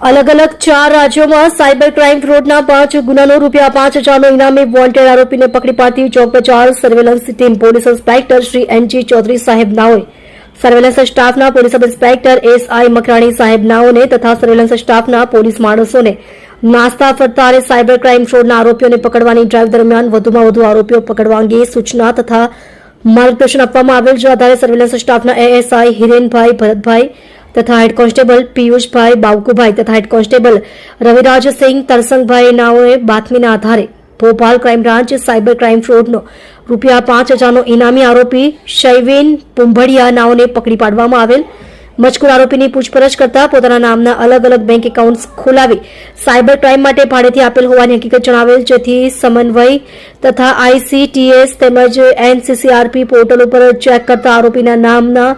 अलग अलग 4 राज्यों में साइबर क्राइम फ्रॉडना 5 गुनानो ₹5,000 इनामी वॉन्टेड आरोपी ने पकड़ी पाती चौक बजार surveillance team police inspector Shri N G Chaudhary साहेब नाओए सर्वेलन्स स्टाफना police sub inspector SI Makrani साहेब नाओने तथा सर्वेलन्स स्टाफना पोलीस माणसोने नास्ता फरता અને સાયબર ક્રાઇમ ફ્રોડના આરોપીઓને પકડવાની ડ્રાઇવ દરમિયાન વધુમાં વધુ આરોપીઓ પકડવા અંગે સૂચના તથા માર્ગદર્શન આપવામાં આવેલ જે આધારે સર્વેલન્સ સ્ટાફના એએસઆઈ હિરેનભાઈ ભરતભાઈ तथा हेड कांस्टेबल पीयूषभाई बावकुभाई तथा हेड कांस्टेबल रविराज सिंह तरसंगभाई नाओए बातमीना आधारे Bhopal crime branch cyber crime फ्रॉडनो ₹5,000 इनामी आरोपी शैविन पुंभड़िया नाओने पकड़ी पाडवामां आवेल मजकूर आरोपीनी पूछपरछ करता पोताना नामना अलग अलग बैंक एकाउंट्स खोलावी साइबर क्राइम माटे भाड़ेथी आपेल होवानी हकीकत जणावेल जेथी समन्वय तथा आईसीटीएस तेमज एनसीसीआरपी पोर्टल पर चेक करता आरोपीना नामना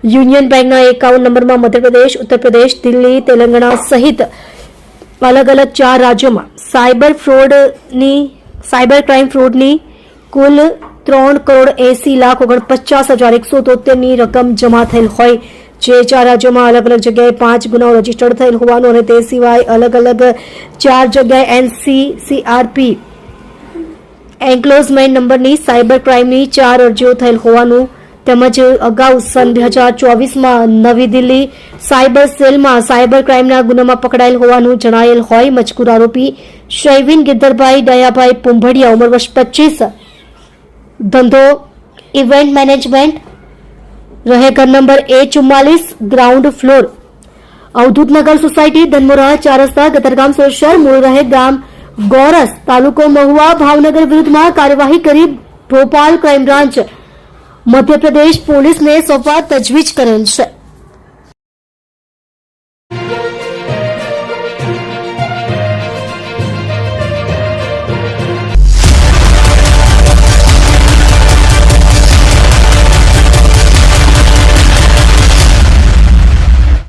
यूनियन बैंक एकाउंट नंबर में मध्यप्रदेश उत्तर प्रदेश दिल्ली तेलंगाना सहित अलग अलग 4 राज्यों में साइबर क्राइम फ्रॉडनी कुल 3,80,49,173 रकम जमा थયેલ હોય જે 4 राज्यों में अलग अलग जगह 5 गुनाओ रजिस्टर्ड થયેલ હોવાનું અને તે સિવાય अलग अलग 4 जगह एनसीसीआरपी एन्क्लोजमेंट नंबरनी साइबर क्राइमनी 4 અરજીઓ થયેલ હોવાનું તેમજ અગાઉ સન 2024 માં નવી દિલ્હી સાયબર સેલમાં સાયબર ક્રાઇમના ગુનામાં પકડાયેલ હોવાનું જણાયેલ હોય મજકૂર આરોપી શૈવિન ગિદ્દરભાઈ દયાભાઈ પુંભડિયા ઉંમર વર્ષ 25 ધંધો ઇવેન્ટ મેનેજમેન્ટ રહે ઘર number A44 ground floor Avdhoot નગર સોસાયટી ધનમોરા 4 રસ્તા ગતરગામ શહેર મૂળ રહે ગામ ગોરસ તાલુકો મહુવા ભાવનગર વિરુદ્ધમાં કાર્યવાહી કરી Bhopal crime branch Madhya Pradesh police ने सौंपवा तजवीज करेल है।